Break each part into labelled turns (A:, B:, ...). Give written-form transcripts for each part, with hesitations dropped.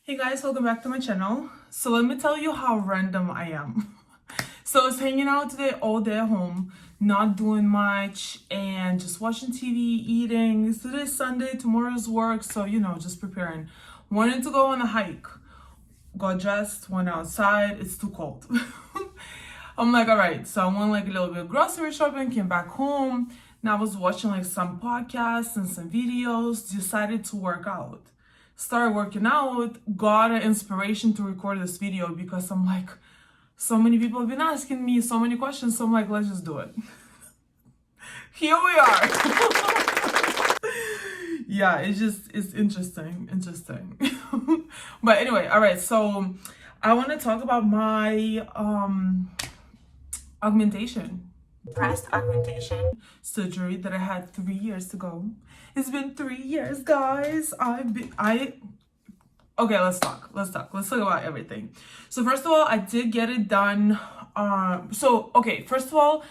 A: Hey guys, welcome back to my channel. So let me tell you how random I am. So I was hanging out today all day at home, not doing much and just watching TV, eating. Today's Sunday, tomorrow's work, so just preparing. Wanted to go on a hike. Got dressed, went outside, it's too cold. I'm like, all right, so I went like a little bit of grocery shopping, came back home. Now I was watching like some podcasts and some videos, decided to work out. Started working out, got an inspiration to record this video because I'm like, so many people have been asking me so many questions, so I'm like, let's just do it. Here we are. Yeah, it's interesting. But anyway, all right, so I want to talk about my augmentation, breast augmentation surgery that I had 3 years ago. It's been 3 years, guys. Okay, let's talk about everything. So first of all, I did get it done. First of all,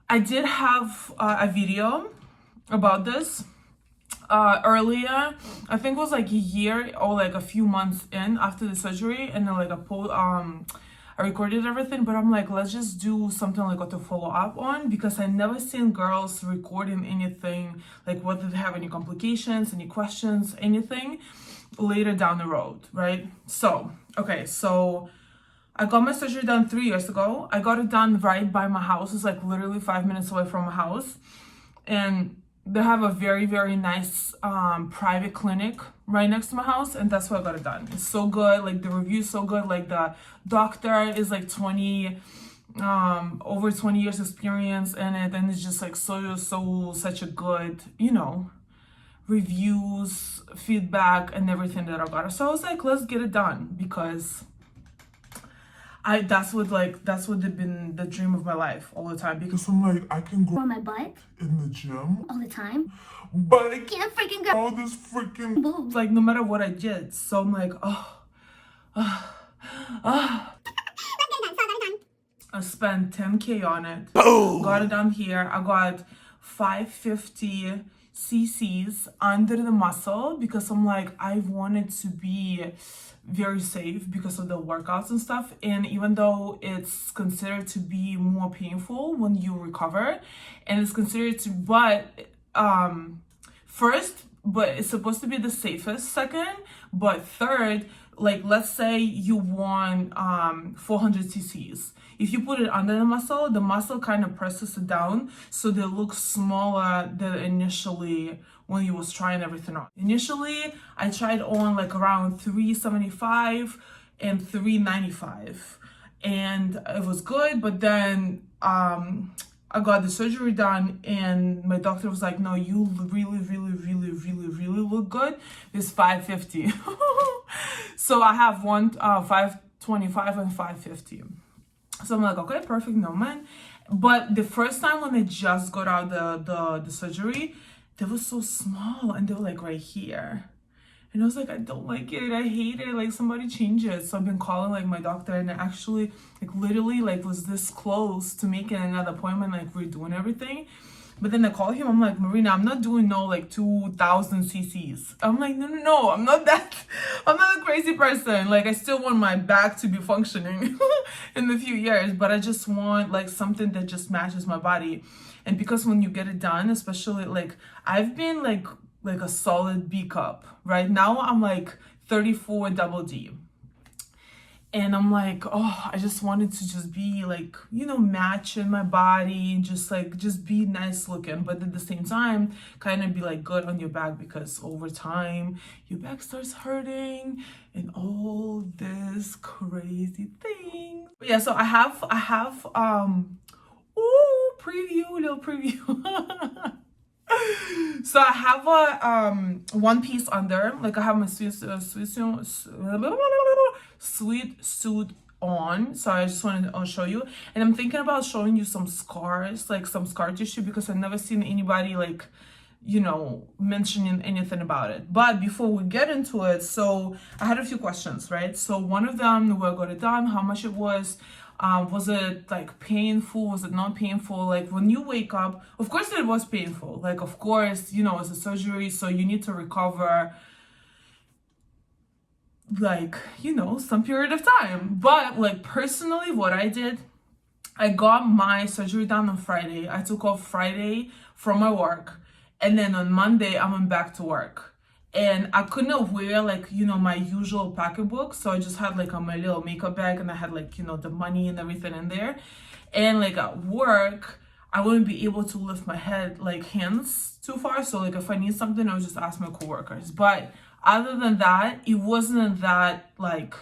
A: I did have a video about this earlier. I think it was like a year or like a few months in after the surgery, and then like I recorded everything, but I'm like, let's just do something like to follow up on, because I never seen girls recording anything, like whether they have any complications, any questions, anything later down the road, right? So I got my surgery done 3 years ago. I got it done right by my house. It's like literally 5 minutes away from my house. And they have a very, very nice private clinic right next to my house, and that's where I got it done. It's so good. Like the review's so good. Like the doctor is like over 20 years experience in it, and it's just like such a good, reviews, feedback, and everything that I got. So I was like, let's get it done, because that's what been the dream of my life all the time, because I'm like, I can go
B: on my butt
A: in the gym
B: all the time,
A: but I
B: can't freaking go
A: all this freaking boobs, like no matter what I did. So I'm like, I spent 10K on it. Boom. Got it done here. I got 550 cc's under the muscle, because I'm like, I wanted to be very safe because of the workouts and stuff. And even though it's considered to be more painful when you recover, and it's considered to, but it's supposed to be the safest second, but third, like let's say you want 400 cc's. If you put it under the muscle kind of presses it down, so they look smaller than initially when you was trying everything on. Initially, I tried on like around 375 and 395, and it was good, but then I got the surgery done, and my doctor was like, no, you really look good. It's 550. So I have 525 and 550. So I'm like, okay, perfect, no man. But the first time when I just got out the surgery, they were so small, and they were like right here. And I was like, I don't like it, I hate it, like somebody change it. So I've been calling like my doctor, and I actually like literally like was this close to making another appointment, like redoing everything. But then I call him, I'm like, Marina, I'm not doing no like 2,000 cc's. I'm like, no, I'm not a crazy person. Like I still want my back to be functioning in a few years, but I just want like something that just matches my body. And because when you get it done, especially like I've been like a solid B cup. Right now I'm like 34 double D. And I'm like, I just wanted to just be like, matching my body, just be nice looking, but at the same time, kind of be like good on your back, because over time, your back starts hurting and all this crazy thing. But yeah, so I have, little preview. So I have a one piece under, like I have my sweet suit on, so I just wanted to show you. And I'm thinking about showing you some scars, like some scar tissue, because I've never seen anybody like mentioning anything about it. But before we get into it, so I had a few questions, right? So one of them, where I got it done, how much it was it like painful, was it not painful? Like when you wake up, of course it was painful, like of course, it's a surgery, so you need to recover like, some period of time. But like personally, what I did, I got my surgery done on Friday. I took off Friday from my work. And then on Monday, I went back to work. And I couldn't wear like, my usual pocketbook. So I just had like my little makeup bag, and I had like, the money and everything in there. And like at work, I wouldn't be able to lift my head, like hands too far. So like if I need something, I would just ask my coworkers. But other than that, it wasn't that like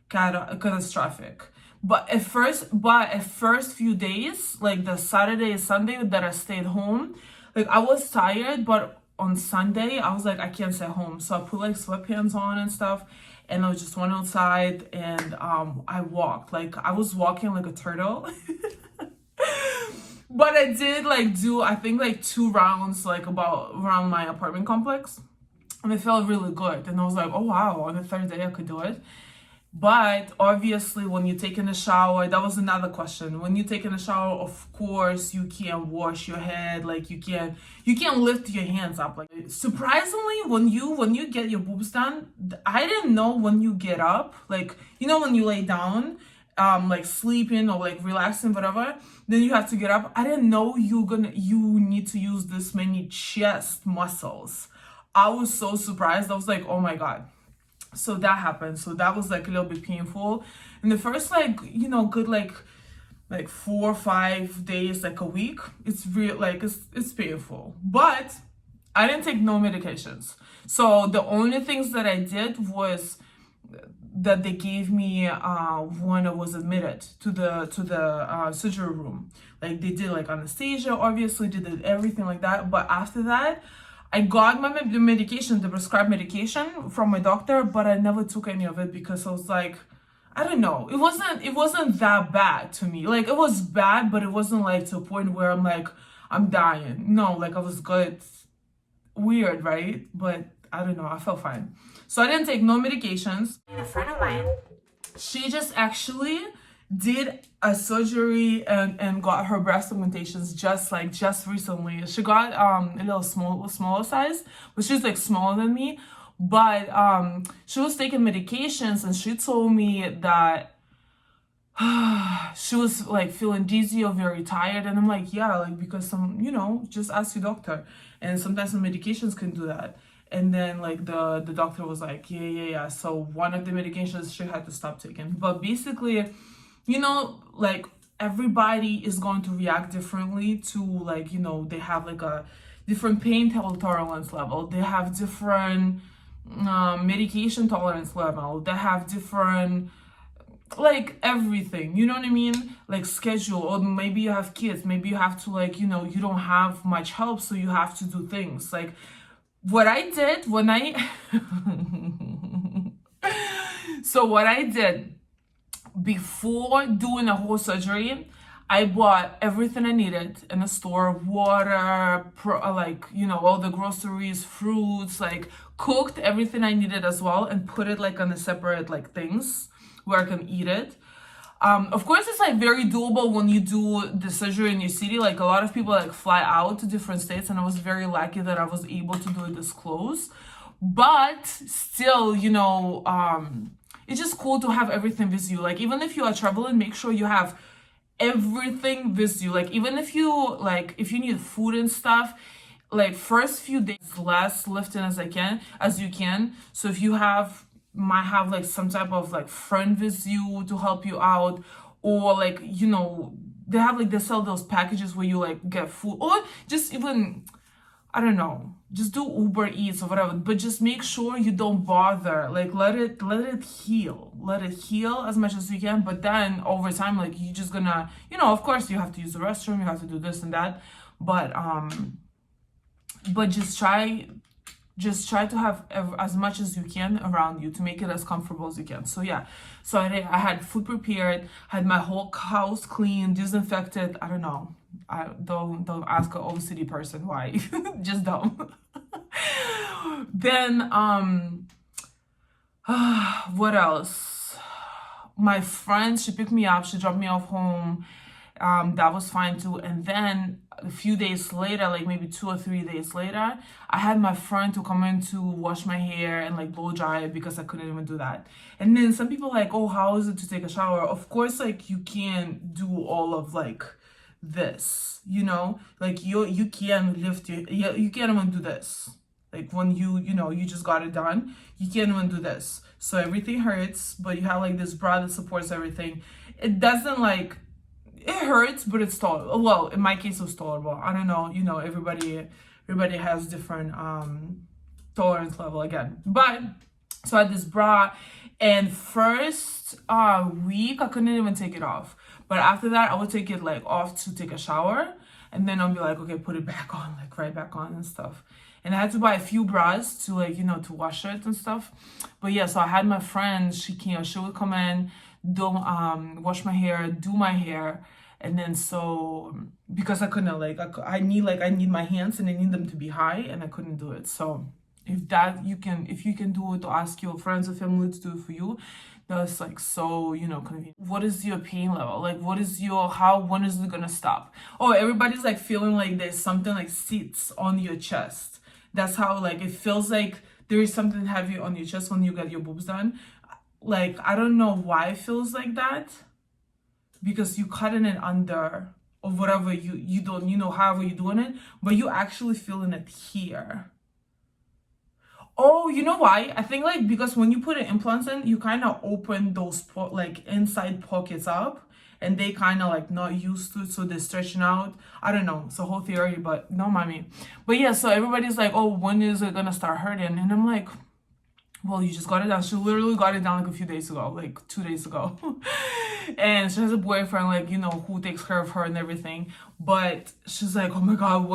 A: catastrophic. But at first few days, like the Saturday and Sunday that I stayed home, like I was tired, but on Sunday I was like, I can't stay home. So I put like sweatpants on and stuff, and I just went outside, and I walked. Like I was walking like a turtle. But I did like do, I think, like 2 rounds like about around my apartment complex. And it felt really good. And I was like, oh wow, on the 3rd day I could do it. But obviously, when you take in a shower, that was another question. When you take in a shower, of course, you can't wash your head. Like you can't lift your hands up. Like surprisingly, when you get your boobs done, I didn't know when you get up, like when you lay down, like sleeping or like relaxing, whatever, then you have to get up. I didn't know you need to use this many chest muscles. I was so surprised. I was like, oh my God. So that happened. So that was like a little bit painful. In the first like, good like 4 or 5 days, like a week, it's real, like it's painful. But I didn't take no medications. So the only things that I did was that they gave me when I was admitted to the surgery room. Like they did like anesthesia, obviously, they did everything like that. But after that, I got my medication, the prescribed medication from my doctor, but I never took any of it because I was like, I don't know. It wasn't that bad to me. Like it was bad, but it wasn't like to a point where I'm like, I'm dying. No, like I was good. Weird, right? But I don't know. I felt fine. So I didn't take no medications. A friend of mine, she just actually did a surgery and got her breast augmentations just recently. She got a little smaller size, but she's like smaller than me. But she was taking medications, and she told me that she was like feeling dizzy or very tired. And I'm like, yeah, like because just ask your doctor. And sometimes some medications can do that. And then like the doctor was like, yeah. So one of the medications she had to stop taking. But basically, like everybody is going to react differently to like, they have like a different pain tolerance level. They have different medication tolerance level. They have different, like everything, you know what I mean? Like schedule, or maybe you have kids. Maybe you have to like, you don't have much help, so you have to do things. Like what I did when so what I did before doing a whole surgery, I bought everything I needed in the store, water, all the groceries, fruits, like cooked everything I needed as well, and put it like on a separate like things where I can eat it. Of course, it's like very doable when you do the surgery in your city. Like a lot of people like fly out to different states, and I was very lucky that I was able to do it this close. But still, it's just cool to have everything with you. Like even if you are traveling, make sure you have everything with you. Like even if you need food and stuff, like first few days less lifting as you can. So if you might have like some type of like friend with you to help you out, or like they sell those packages where you like get food, or just even, I don't know, just do Uber Eats or whatever, but just make sure you don't bother. Like let it heal as much as you can. But then over time, like you're just gonna, of course you have to use the restroom, you have to do this and that, but just try to have as much as you can around you to make it as comfortable as you can. So yeah, so I had food prepared, had my whole house cleaned, disinfected. I don't know. Don't ask an OCD person why. Just don't. Then what else? My friend, she picked me up, she dropped me off home. That was fine too. And then a few days later, like maybe 2 or 3 days later, I had my friend to come in to wash my hair and like blow dry it because I couldn't even do that. And then some people like, oh, how is it to take a shower? Of course, like you can't do all of like this, you know, like you can lift you can't even do this. Like when you just got it done, you can't even do this. So everything hurts, but you have like this bra that supports everything. It doesn't like, it hurts, but it's tolerable. Well, in my case, it was tolerable. I don't know, everybody has different tolerance level again. But so I had this bra, and first week I couldn't even take it off. But after that, I would take it like off to take a shower, and then I'll be like, okay, put it back on, like right back on and stuff. And I had to buy a few bras to like, to wash it and stuff. But yeah, so I had my friend, she would come in, do wash my hair, do my hair. And then so because I couldn't like, I need my hands and I need them to be high, and I couldn't do it. So if you can do it, to ask your friends or family to do it for you, that's like so convenient. What is your pain level? Like when is it gonna stop? Oh, everybody's like feeling like there's something like sits on your chest. That's how like it feels, like there is something heavy on your chest when you get your boobs done. Like I don't know why it feels like that, because you cutting it under or whatever, you don't, however you're doing it, but you actually feeling it here. Oh, you know why? I think like because when you put an implants in, you kind of open those like inside pockets up, and they kind of like not used to it, so they're stretching out. I don't know, it's a whole theory, but no mommy. But yeah, so everybody's like, oh, when is it gonna start hurting? And I'm like, well, you just got it down. She literally got it down like a few days ago, like 2 days ago. And she has a boyfriend, like, who takes care of her and everything. But she's like, oh my God,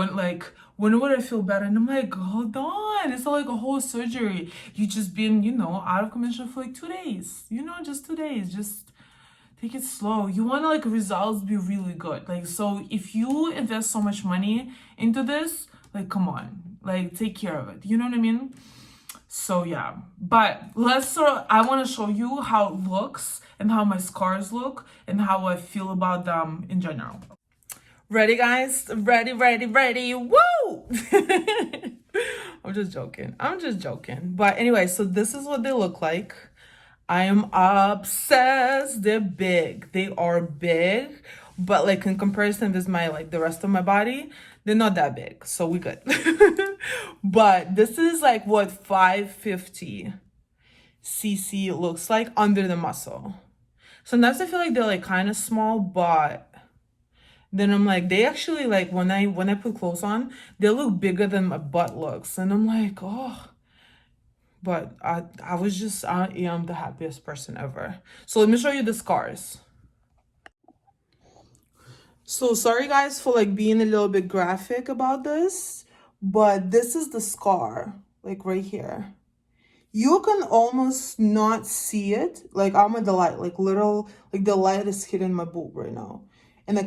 A: when would I feel better? And I'm like, hold on. It's not like a whole surgery. You just been, out of commission for like 2 days. Just 2 days. Just take it slow. You want to like results be really good. Like, so if you invest so much money into this, like, come on, like take care of it. You know what I mean? So yeah, but I want to show you how it looks and how my scars look and how I feel about them in general. Ready, guys? Ready. Woo! I'm just joking. But anyway, so this is what they look like. I am obsessed. They're big. They are big, but like in comparison with the rest of my body, they're not that big. So we good. But this is like what 550 cc looks like under the muscle. Sometimes I feel like they're like kind of small, but then I'm like, they actually like when I put clothes on, they look bigger than my butt looks. And I'm like, oh. But I am the happiest person ever. So let me show you the scars. So sorry guys for like being a little bit graphic about this, but this is the scar, like right here. You can almost not see it. Like I'm at the light, like the light is hitting my boob right now. And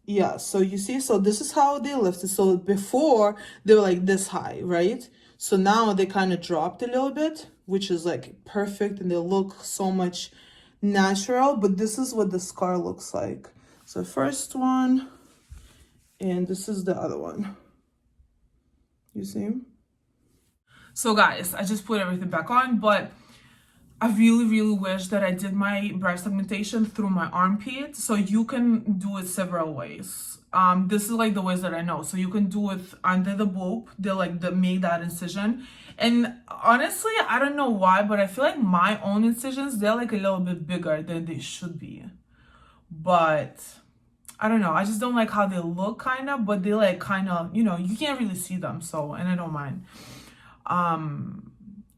A: yeah, so you see, so this is how they lifted. So before they were like this high, right? So now they kind of dropped a little bit, which is like perfect, and they look so much natural. But this is what the scar looks like. So first one, and this is the other one. You see? So guys, I just put everything back on, but I really wish that I did my breast augmentation through my armpit. So you can do it several ways. This is like the ways that I know. So you can do it under the boob. They make that incision. And honestly, I don't know why, but I feel like my own incisions, they're like a little bit bigger than they should be. But I don't know. I just don't like how they look kind of, but they like kind of, you can't really see them. So, and I don't mind.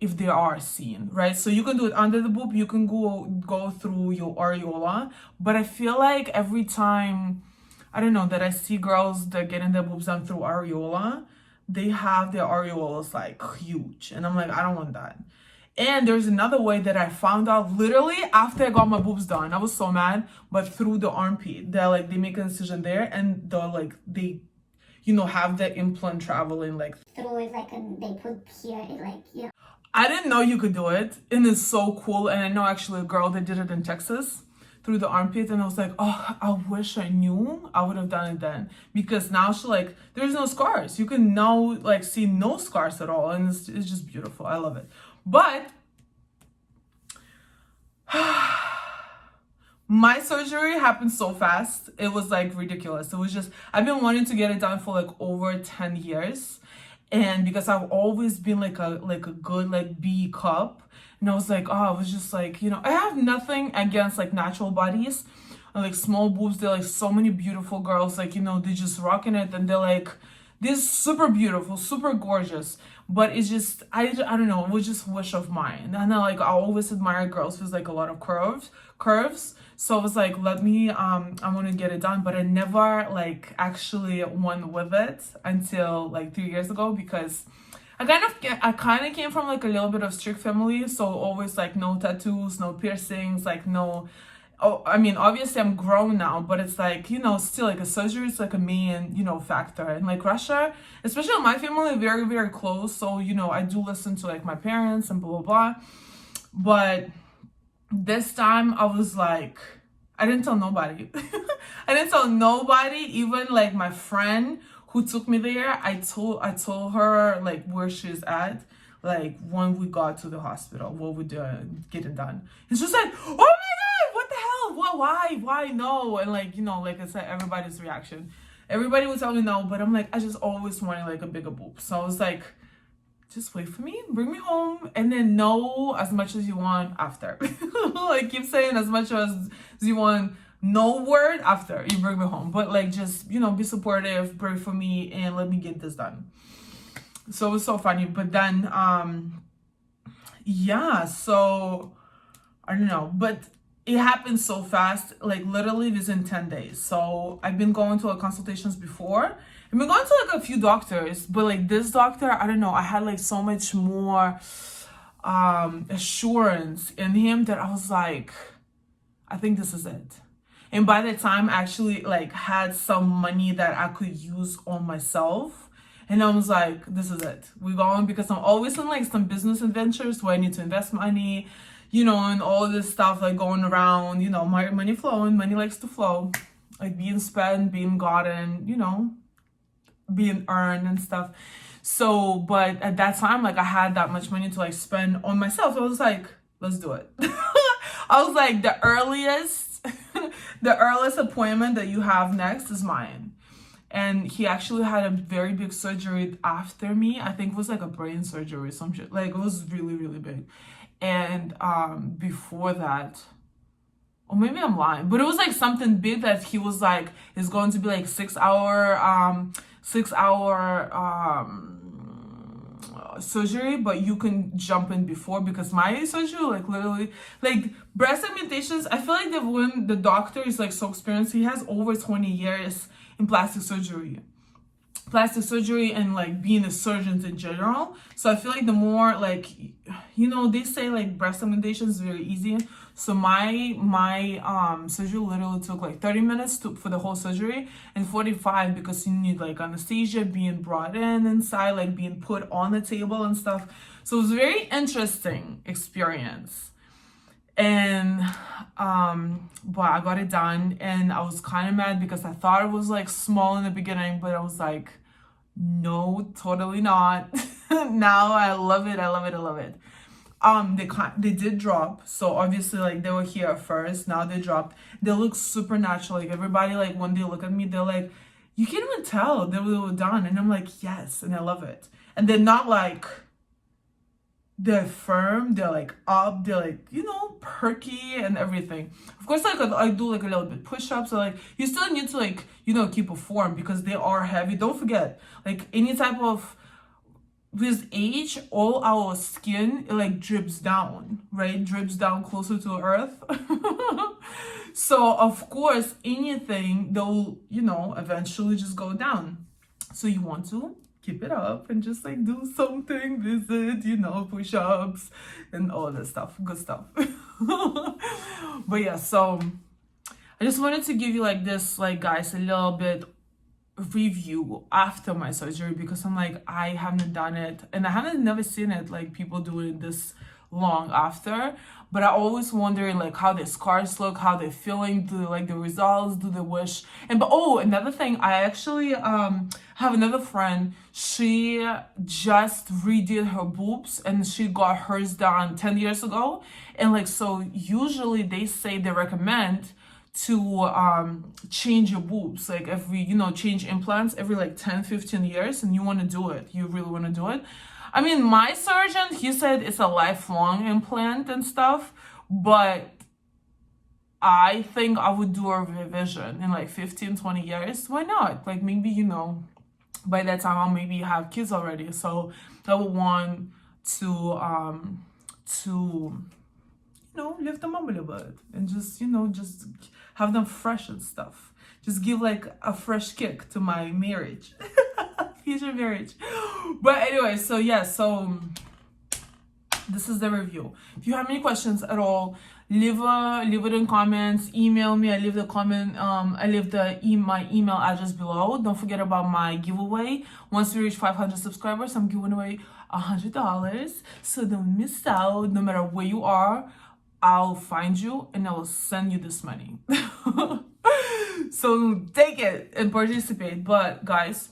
A: If they are seen, right? So you can do it under the boob, you can go through your areola, but I feel like every time, I don't know, that I see girls that getting their boobs done through areola, they have their areolas like huge, and I'm like, I don't want that. And there's another way that I found out literally after I got my boobs done. I was so mad, but through the armpit, they make an incision there, and they have the implant traveling like
B: through it, like, and they put here, like,
A: I didn't know you could do it, and it's so cool. And I know actually a girl that did it in Texas. through the armpit, and I was like, oh, I wish I knew I would have done it then, because now she like there's no scars. You can now like see no scars at all, and it's just beautiful. I love it. But my surgery happened so fast. It was like ridiculous. It was just, I've been wanting to get it done for like over 10 years. And because I've always been like a good like B cup. And I was like, oh, I was just like, I have nothing against like natural bodies. Like small boobs, they're like so many beautiful girls, like, they just rocking it, and they're like, they're super beautiful, super gorgeous. But it's just, I don't know, it was just a wish of mine. And then like, I always admire girls with like a lot of curves. So I was like, let me, I want to get it done. But I never like actually went with it until like 3 years ago, because I kind of came from like a little bit of strict family. So always like no tattoos, no piercings, like no, oh, I mean, obviously I'm grown now, but it's like, still like a surgery is like a main, factor. And like Russia, especially my family, very, very close. So, I do listen to like my parents and blah, blah, blah. But this time I was like, I didn't tell nobody. I didn't tell nobody, even like my friend who took me there. I told her like where she's at, like when we got to the hospital, what we did getting done. And she's like, oh my God, what the hell? What, why no? And like, like I said, everybody's reaction. Everybody would tell me no, but I'm like, I just always wanted like a bigger boob. So I was like, just wait for me, bring me home, and then know as much as you want after. Like keep saying as much as you want, no word after you bring me home. But like just, be supportive, pray for me, and let me get this done. So it was so funny. But then yeah, so I don't know, but it happened so fast, like literally within 10 days. So I've been going to like consultations before. I've been going to like a few doctors, but like this doctor, I don't know, I had like so much more assurance in him that I was like, I think this is it. And by the time I actually like had some money that I could use on myself, and I was like, this is it. We're going, because I'm always in like some business adventures where I need to invest money, and all this stuff like going around, my money flowing, money likes to flow, like being spent, being gotten, being earned and stuff. So, but at that time, like I had that much money to like spend on myself. I was like, let's do it. I was like, the earliest appointment that you have next is mine. And he actually had a very big surgery after me. I think it was like a brain surgery or some shit. Like it was really, really big. And before that, or maybe I'm lying, but it was like something big that he was like, it's going to be like 6 hour surgery, but you can jump in before, because my surgery, like literally, like breast augmentations, I feel like that when the doctor is like so experienced, he has over 20 years in plastic surgery and like being a surgeon in general. So I feel like the more like, they say like breast augmentation is very easy. So my surgery literally took like 30 minutes for the whole surgery, and 45 because you need like anesthesia being brought inside, like being put on the table and stuff. So it was a very interesting experience. And but I got it done, and I was kind of mad because I thought it was like small in the beginning, but I was like, no, totally not. Now I love it. They did drop, so obviously like they were here first, now they dropped. They look super natural. Like everybody, like when they look at me, they're like, you can't even tell they were done. And I'm like, yes, and I love it. And they're not like, they're firm, they're like up, they're like, perky and everything. Of course, like I do like a little bit push-ups, so like you still need to like, keep a form because they are heavy. Don't forget, like any type of, with age, all our skin, it like drips down, right? Drips down closer to earth. So of course, anything that will, eventually just go down. So you want to keep it up and just like do something, visit, push-ups and all that stuff, good stuff. But yeah, so I just wanted to give you like this, like guys, a little bit review after my surgery, because I'm like, I haven't done it, and I haven't never seen it like people doing this long after. But I always wonder like how their scars look, how they're feeling, do they like the results, do they wish? And but oh, another thing, I actually have another friend. She just redid her boobs and she got hers done 10 years ago. And like so usually they say they recommend to change your boobs like every, change implants every like 10-15 years, and you want to do it, you really want to do it. I mean, my surgeon, he said it's a lifelong implant and stuff, but I think I would do a revision in like 15-20 years. Why not? Like maybe, by that time I'll maybe have kids already, so I would want to lift them up a little bit and just have them fresh and stuff. Just give like a fresh kick to my marriage, future marriage. But anyway, so yeah, so this is the review. If you have any questions at all, leave it in comments. Email me. I leave the comment. I leave my email address below. Don't forget about my giveaway. Once we reach 500 subscribers, I'm giving away $100. So don't miss out. No matter where you are, I'll find you and I will send you this money. So take it and participate. But guys,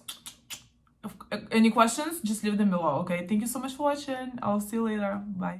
A: any questions, just leave them below. Okay, thank you so much for watching. I'll see you later. Bye.